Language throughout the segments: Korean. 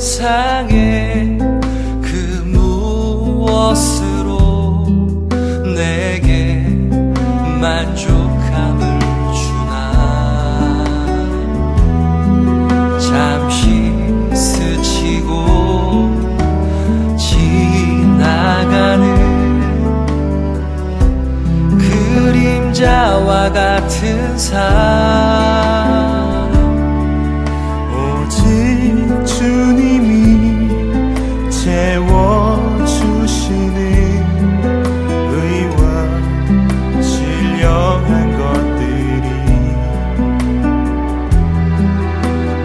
세상에 그 무엇으로 내게 만족함을 주나. 잠시 스치고 지나가는 그림자와 같은 삶, 오직 주님이 채워주시는 의와 신령한 것들이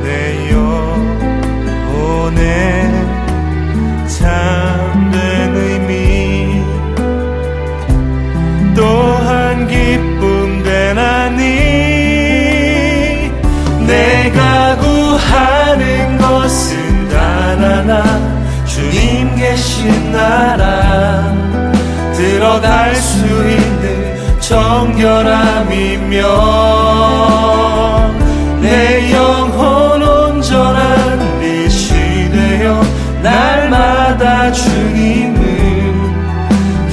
내 영혼에 참된 의미, 또한 기쁨 되나니. 내가 구하는 것은 단 하나, 주님 계신 나라, 들어갈 수 있는 정결함이며 내 영혼 온전한 빛이 되어 날마다 주님을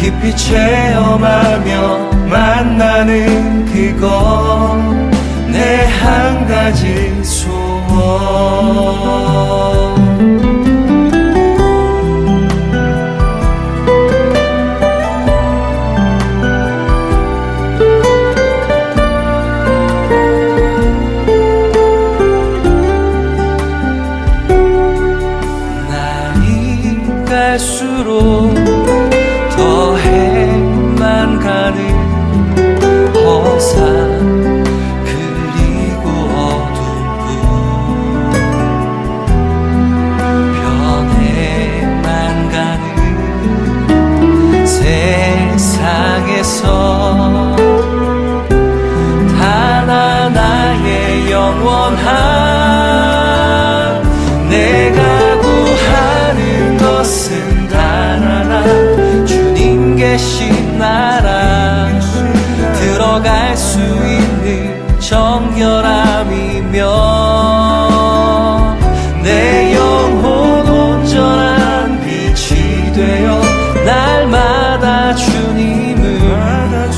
깊이 체험하며 만나는 그것, 내 한 가지 소원. 날이 갈수록 더해만 가는 허상 그리고 어둠뿐, 변해만 가는 세상에서 단 하나의 영원한, 내가 구하는 것은 단 하나, 주님 계신 나라, 들어갈 수 있는 정결함이며 내 영혼 온전한 빛이 되어 날마다 주님을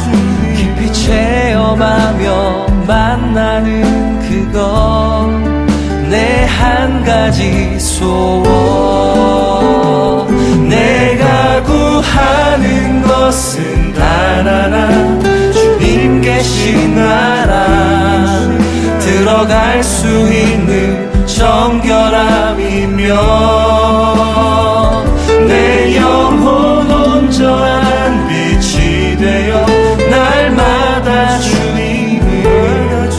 깊이 체험하며 만나는 그것, 내 한 가지 소원. 내가 구하는 것은 단 하나, 주님 계신 나라, 들어갈 수 있는 정결함이며 내 영혼 온전한 빛이 되어 날마다 주님을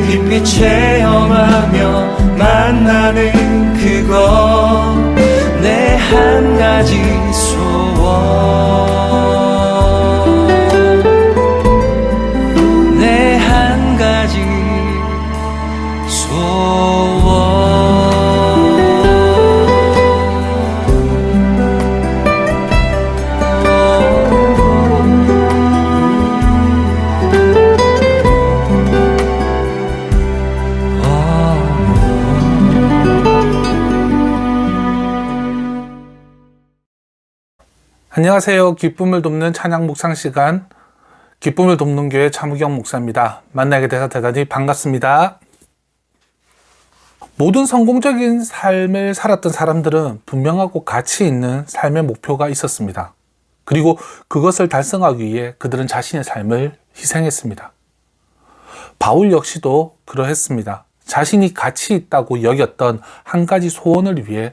깊이 체험하며 만나는 그것, 내 한 가지 소원, 내 한 가지 소원. 안녕하세요. 기쁨을 돕는 찬양 묵상 시간, 기쁨을 돕는 교회 차무경 목사입니다. 만나게 돼서 대단히 반갑습니다. 모든 성공적인 삶을 살았던 사람들은 분명하고 가치 있는 삶의 목표가 있었습니다. 그리고 그것을 달성하기 위해 그들은 자신의 삶을 희생했습니다. 바울 역시도 그러했습니다. 자신이 가치 있다고 여겼던 한 가지 소원을 위해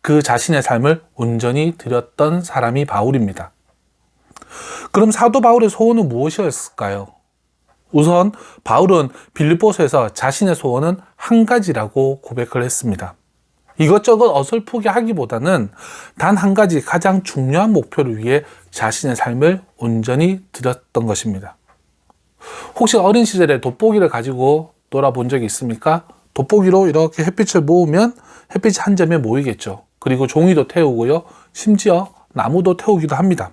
그 자신의 삶을 온전히 드렸던 사람이 바울입니다. 그럼 사도 바울의 소원은 무엇이었을까요? 우선 바울은 빌립보서에서 자신의 소원은 한 가지라고 고백을 했습니다. 이것저것 어설프게 하기보다는 단 한 가지 가장 중요한 목표를 위해 자신의 삶을 온전히 드렸던 것입니다. 혹시 어린 시절에 돋보기를 가지고 놀아본 적이 있습니까? 돋보기로 이렇게 햇빛을 모으면 햇빛이 한 점에 모이겠죠. 그리고 종이도 태우고요. 심지어 나무도 태우기도 합니다.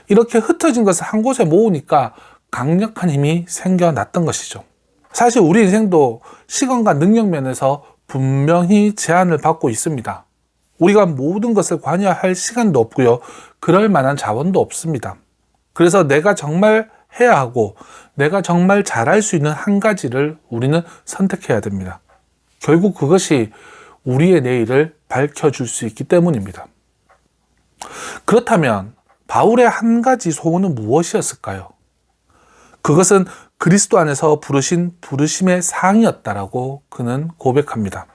이렇게 흩어진 것을 한 곳에 모으니까 강력한 힘이 생겨났던 것이죠. 사실 우리 인생도 시간과 능력 면에서 분명히 제한을 받고 있습니다. 우리가 모든 것을 관여할 시간도 없고요. 그럴 만한 자원도 없습니다. 그래서 내가 정말 해야 하고 내가 정말 잘할 수 있는 한 가지를 우리는 선택해야 됩니다. 결국 그것이 우리의 내일을 밝혀줄 수 있기 때문입니다. 그렇다면 바울의 한 가지 소원은 무엇이었을까요? 그것은 그리스도 안에서 부르신 부르심의 상이었다라고 그는 고백합니다.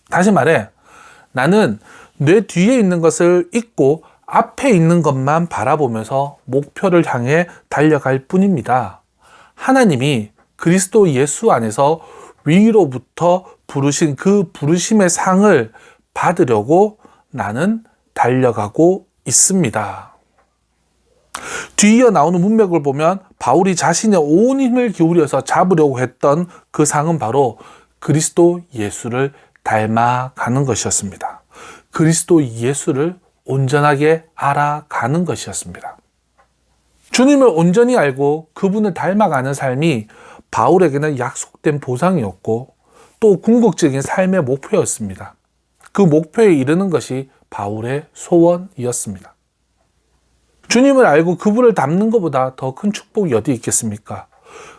다시 말해, 나는 내 뒤에 있는 것을 잊고 앞에 있는 것만 바라보면서 목표를 향해 달려갈 뿐입니다. 하나님이 그리스도 예수 안에서 위로부터 부르신 그 부르심의 상을 받으려고 나는 달려가고 있습니다. 뒤이어 나오는 문맥을 보면 바울이 자신의 온 힘을 기울여서 잡으려고 했던 그 상은 바로 그리스도 예수를 닮아가는 것이었습니다. 그리스도 예수를 온전하게 알아가는 것이었습니다. 주님을 온전히 알고 그분을 닮아가는 삶이 바울에게는 약속된 보상이었고 또 궁극적인 삶의 목표였습니다. 그 목표에 이르는 것이 바울의 소원이었습니다. 주님을 알고 그분을 닮는 것보다 더 큰 축복이 어디 있겠습니까?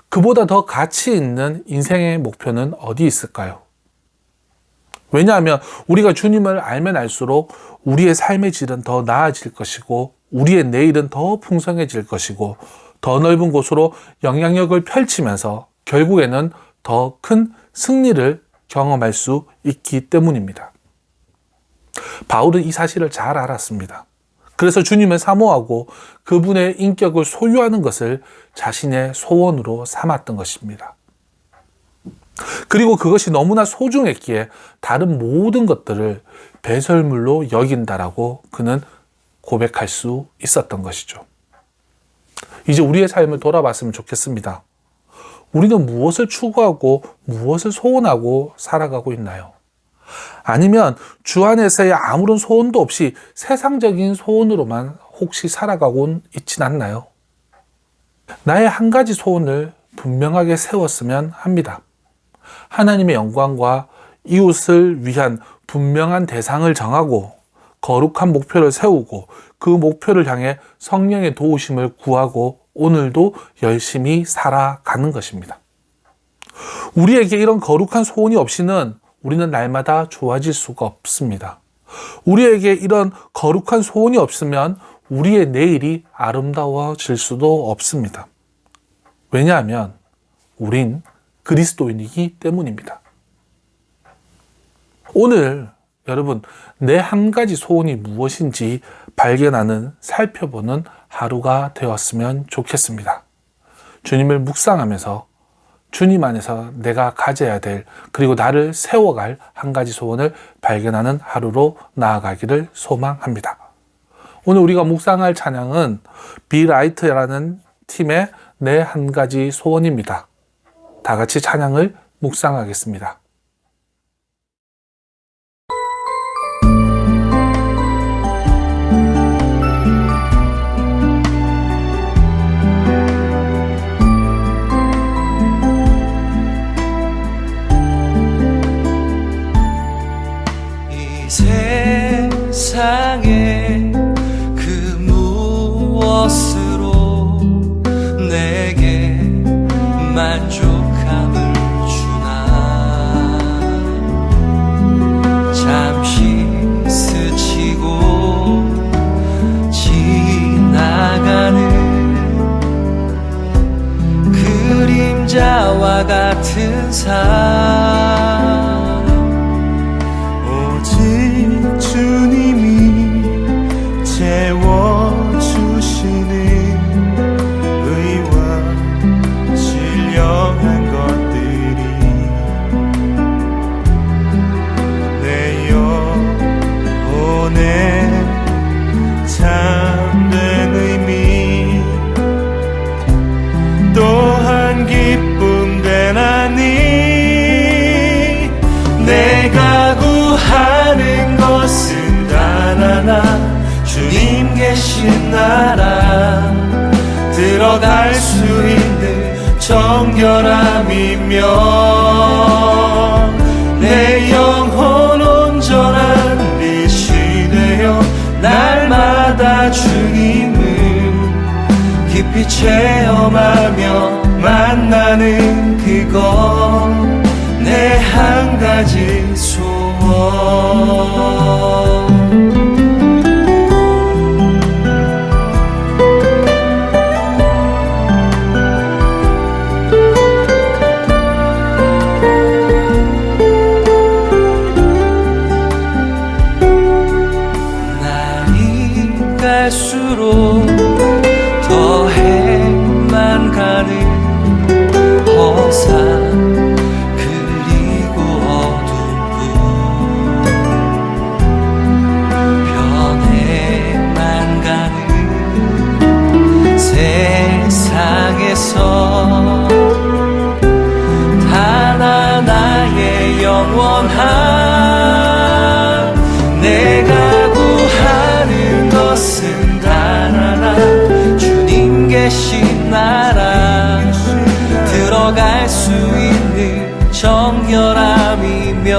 그보다 더 가치 있는 인생의 목표는 어디 있을까요? 왜냐하면 우리가 주님을 알면 알수록 우리의 삶의 질은 더 나아질 것이고 우리의 내일은 더 풍성해질 것이고 더 넓은 곳으로 영향력을 펼치면서 결국에는 더 큰 승리를 경험할 수 있기 때문입니다. 바울은 이 사실을 잘 알았습니다. 그래서 주님을 사모하고 그분의 인격을 소유하는 것을 자신의 소원으로 삼았던 것입니다. 그리고 그것이 너무나 소중했기에 다른 모든 것들을 배설물로 여긴다라고 그는 고백할 수 있었던 것이죠. 이제 우리의 삶을 돌아봤으면 좋겠습니다. 우리는 무엇을 추구하고 무엇을 소원하고 살아가고 있나요? 아니면 주 안에서의 아무런 소원도 없이 세상적인 소원으로만 혹시 살아가고 있진 않나요? 나의 한 가지 소원을 분명하게 세웠으면 합니다. 하나님의 영광과 이웃을 위한 분명한 대상을 정하고 거룩한 목표를 세우고 그 목표를 향해 성령의 도우심을 구하고 오늘도 열심히 살아가는 것입니다. 우리에게 이런 거룩한 소원이 없이는 우리는 날마다 좋아질 수가 없습니다. 우리에게 이런 거룩한 소원이 없으면 우리의 내일이 아름다워질 수도 없습니다. 왜냐하면 우린 그리스도인이기 때문입니다. 오늘 여러분, 내 한 가지 소원이 무엇인지 발견하는, 살펴보는 하루가 되었으면 좋겠습니다. 주님을 묵상하면서 주님 안에서 내가 가져야 될, 그리고 나를 세워갈 한 가지 소원을 발견하는 하루로 나아가기를 소망합니다. 오늘 우리가 묵상할 찬양은 비라이트라는 팀의 내 한 가지 소원입니다. 다 같이 찬양을 묵상하겠습니다. 세상에 그 무엇으로 내게 만족함을 주나. 잠시 스치고 지나가는 그림자와 같은 삶, 주님이 채워주시는 의와 신령한 것들이 내 영혼에 참된 의미, 또한 기쁨된 하니 내가 구하는 것은 단 하나, 주님 계신 나라 들어갈 수 있는 정결함이며 내 깊이 체험하며 만나는 그것 내 한 가지 소원. 갈수록 더해만 가는 허상 그리고 어둠뿐 변해만 가는 세상에서 단 하나의 영원한 내가 구하는 것은 단 하나 주님 계신 나라 들어갈 수 있는 정결함이며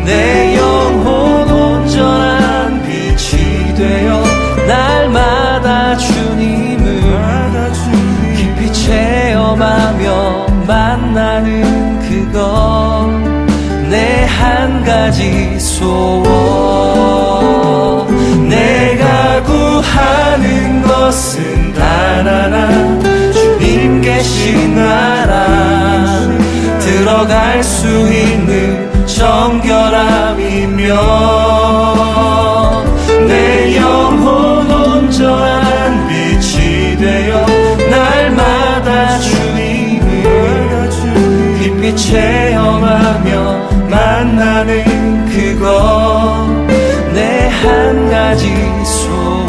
내 영혼 온전한 빛이 되어 날마다 주님을 깊이 체험하며 만나는 그것 내 한 가지 소원. 내가 구하는 것은 단 하나 주님 계신 나라 들어갈 수 있는 정결함이며 내 영혼 온전한 빛이 되어 날마다 주님을 깊이 체험하며 만나는 그것 내 한 가지 소원.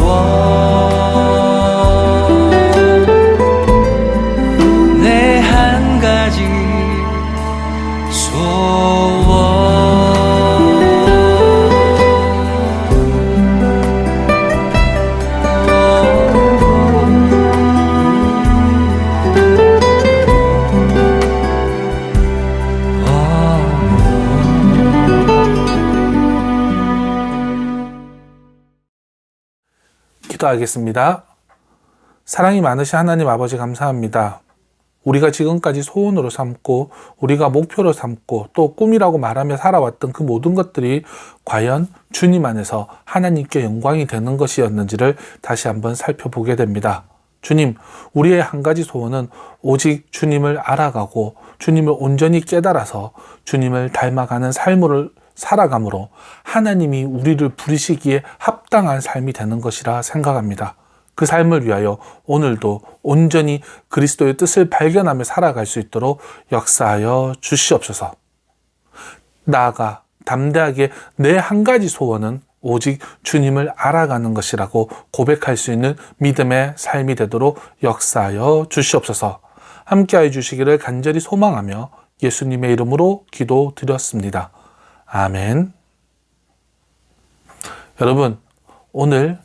내 한 가지 기도하겠습니다. 사랑이 많으신 하나님 아버지 감사합니다. 우리가 지금까지 소원으로 삼고 우리가 목표로 삼고 또 꿈이라고 말하며 살아왔던 그 모든 것들이 과연 주님 안에서 하나님께 영광이 되는 것이었는지를 다시 한번 살펴보게 됩니다. 주님, 우리의 한 가지 소원은 오직 주님을 알아가고 주님을 온전히 깨달아서 주님을 닮아가는 삶을 살아감으로 하나님이 우리를 부르시기에 합당한 삶이 되는 것이라 생각합니다. 그 삶을 위하여 오늘도 온전히 그리스도의 뜻을 발견하며 살아갈 수 있도록 역사하여 주시옵소서. 나아가 담대하게 내 한 가지 소원은 오직 주님을 알아가는 것이라고 고백할 수 있는 믿음의 삶이 되도록 역사하여 주시옵소서. 함께하여 주시기를 간절히 소망하며 예수님의 이름으로 기도드렸습니다. 아멘. 여러분, 오늘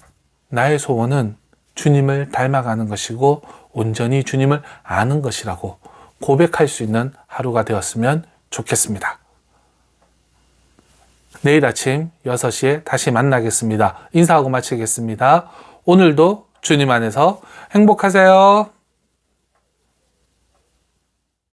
나의 소원은 주님을 닮아가는 것이고 온전히 주님을 아는 것이라고 고백할 수 있는 하루가 되었으면 좋겠습니다. 내일 아침 6시에 다시 만나겠습니다. 인사하고 마치겠습니다. 오늘도 주님 안에서 행복하세요.